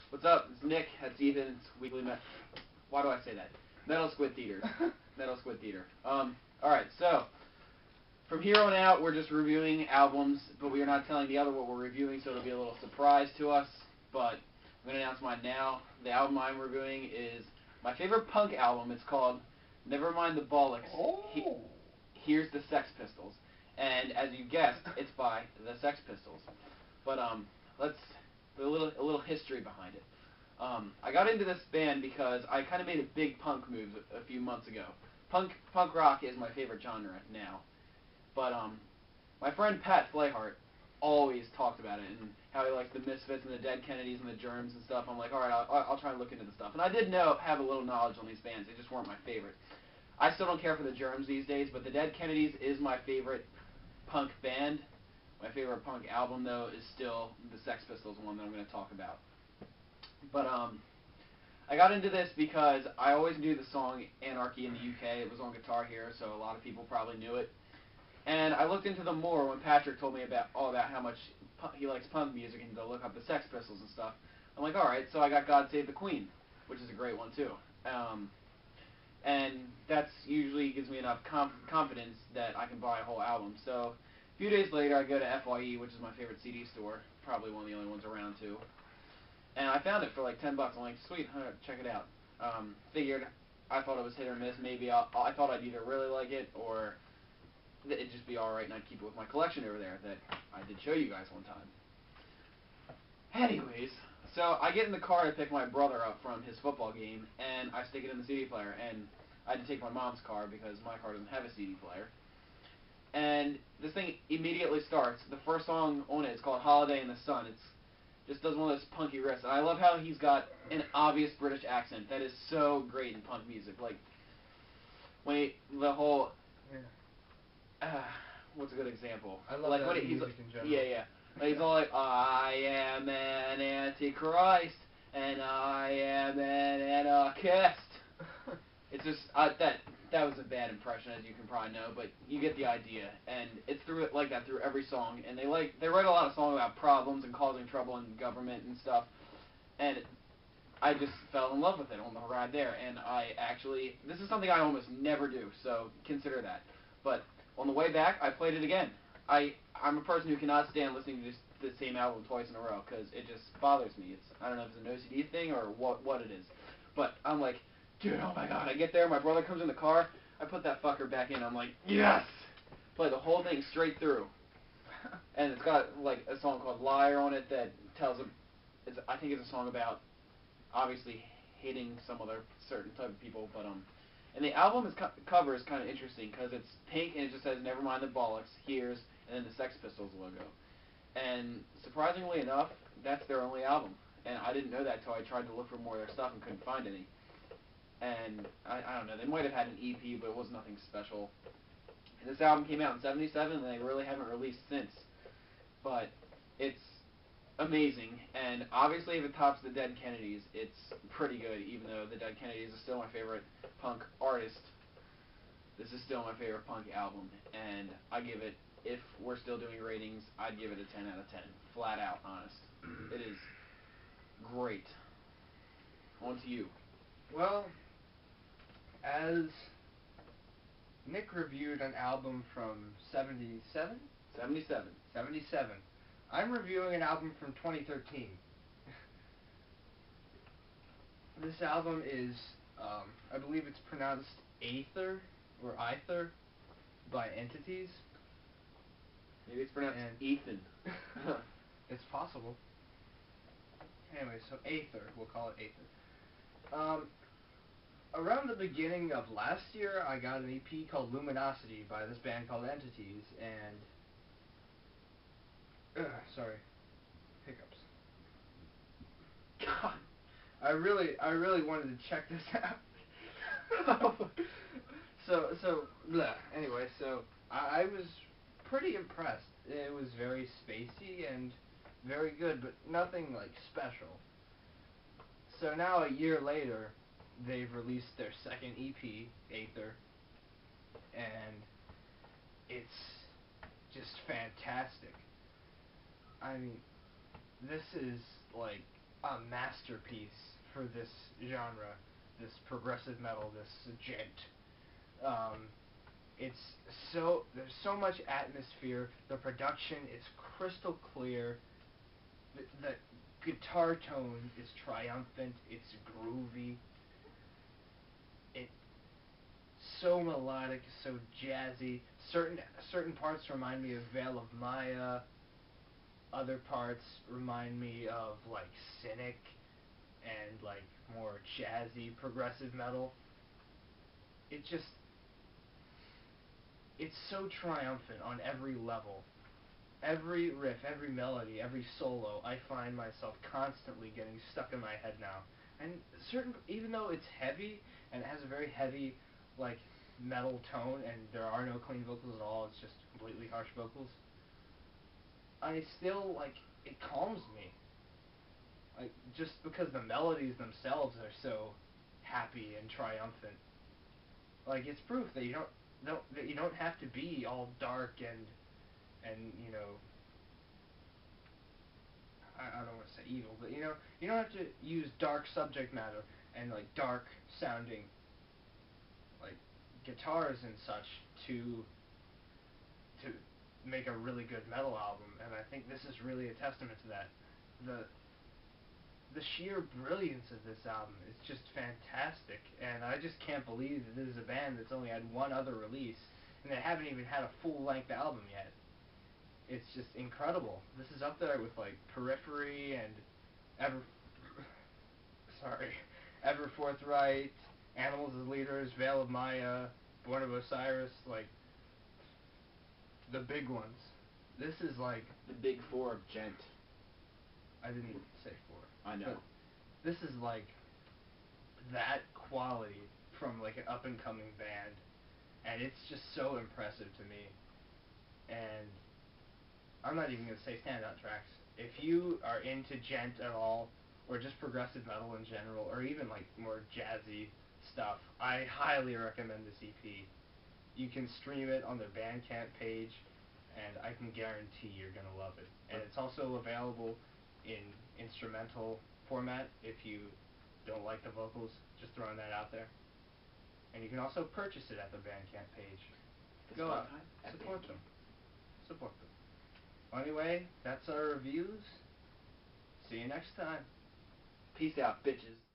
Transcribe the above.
What's up? It's Nick. That's Ethan. It's Weekly Why do I say that? MetalSquidTheater. MetalSquidTheater. Alright, so, from here on out, we're just reviewing albums, but we are not telling the other what we're reviewing, so it'll be a little surprise to us. But I'm going to announce mine now. The album I'm reviewing is my favorite punk album. It's called Nevermind the Bollocks. Oh. Here's the Sex Pistols. And as you guessed, it's by the Sex Pistols. But let's a little history behind it. I got into this band because I kind of made a big punk move a few months ago. Punk rock is my favorite genre now. But my friend Pat Flayhart always talked about it and how he likes the Misfits and the Dead Kennedys and the Germs and stuff. I'm like, all right, I'll try and look into the stuff. And I did have a little knowledge on these bands. They just weren't my favorite. I still don't care for the Germs these days, but the Dead Kennedys is my favorite punk band. My favorite punk album, though, is still the Sex Pistols one that I'm going to talk about. But I got into this because I always knew the song Anarchy in the UK. It was on Guitar Hero, so a lot of people probably knew it. And I looked into them more when Patrick told me about how much he likes punk music and to look up the Sex Pistols and stuff. I'm like, alright, so I got God Save the Queen, which is a great one, too. And that's usually gives me enough confidence that I can buy a whole album. So a few days later, I go to FYE, which is my favorite CD store, probably one of the only ones around, too. And I found it for like $10. I'm like, sweet, check it out. Figured, I thought it was hit or miss. Maybe I thought I'd either really like it or it'd just be alright and I'd keep it with my collection over there that I did show you guys one time. Anyways, so I get in the car to pick my brother up from his football game, and I stick it in the CD player, and I had to take my mom's car because my car doesn't have a CD player. And this thing immediately starts. The first song on it is called Holiday in the Sun. It's just does one of those punky riffs. And I love how he's got an obvious British accent that is so great in punk music. Like, the whole... what's a good example? I love like that when he's music in general. Yeah. Like, he's all like, I am an antichrist, and I am an anarchist. It's just, that was a bad impression, as you can probably know, but you get the idea. And it's like that through every song. And they write a lot of songs about problems and causing trouble in government and stuff. And I just fell in love with it on the ride there. And this is something I almost never do, so consider that. But on the way back, I played it again. I'm a person who cannot stand listening to the same album twice in a row because it just bothers me. I don't know if it's an OCD thing or what it is. But I'm like, dude, oh my god. I get there, my brother comes in the car, I put that fucker back in, I'm like, yes! Play the whole thing straight through. And it's got like a song called Liar on it that tells him, I think it's a song about obviously hating some other certain type of people, but and the album cover is kind of interesting because it's pink and it just says Nevermind the Bollocks, Here's, and then the Sex Pistols logo. And surprisingly enough, that's their only album. And I didn't know that until I tried to look for more of their stuff and couldn't find any. And I don't know, they might have had an EP, but it was nothing special. And this album came out in '77, and they really haven't released since. But it's amazing, and obviously if it tops the Dead Kennedys, it's pretty good, even though the Dead Kennedys are still my favorite punk artist. This is still my favorite punk album, and I give it, if we're still doing ratings, I'd give it a 10 out of 10. Flat out honest. It is great. On to you. Well, as Nick reviewed an album from 77? 77. 77. I'm reviewing an album from 2013. This album is, I believe it's pronounced Aether, or Aether, by Entities. Maybe it's pronounced Ethan. It's possible. Anyway, so Aether, we'll call it Aether. Around the beginning of last year, I got an EP called Luminosity by this band called Entities, and sorry, hiccups. God. I really wanted to check this out. so blah. Anyway, so I was pretty impressed. It was very spacey and very good, but nothing like special. So now a year later, they've released their second EP, Aether, and it's just fantastic. I mean, this is like, a masterpiece for this genre, this progressive metal, this gent. It's there's so much atmosphere. The production is crystal clear. The guitar tone is triumphant. It's groovy. It's so melodic, so jazzy. Certain parts remind me of Veil of Maya. Other parts remind me of like Cynic and like more jazzy progressive metal. It's so triumphant on every level. Every riff, every melody, every solo, I find myself constantly getting stuck in my head now. And even though it's heavy, and it has a very heavy, like, metal tone, and there are no clean vocals at all, it's just completely harsh vocals, I still, like, it calms me. Like, just because the melodies themselves are so happy and triumphant. Like, it's proof that you don't have to be all dark and you know, I don't want to say evil, but you know, you don't have to use dark subject matter and like dark sounding like guitars and such to make a really good metal album, and I think this is really a testament to that. The sheer brilliance of this album is just fantastic, and I just can't believe that this is a band that's only had one other release, and they haven't even had a full-length album yet. It's just incredible. This is up there with like Periphery and Ever Forthright, Animals as Leaders, Veil of Maya, Born of Osiris, like the big ones. This is like the big four of gent. I didn't say four. I know. This is like that quality from like an up and coming band, and it's just so impressive to me. And I'm not even gonna say standout tracks. If you are into gent at all, or just progressive metal in general, or even like more jazzy stuff, I highly recommend this EP. You can stream it on their Bandcamp page, and I can guarantee you're gonna love it. And it's also available in instrumental format if you don't like the vocals. Just throwing that out there. And you can also purchase it at the Bandcamp page. Go out, support them. Support them. Anyway, that's our reviews. See you next time. Peace out, bitches.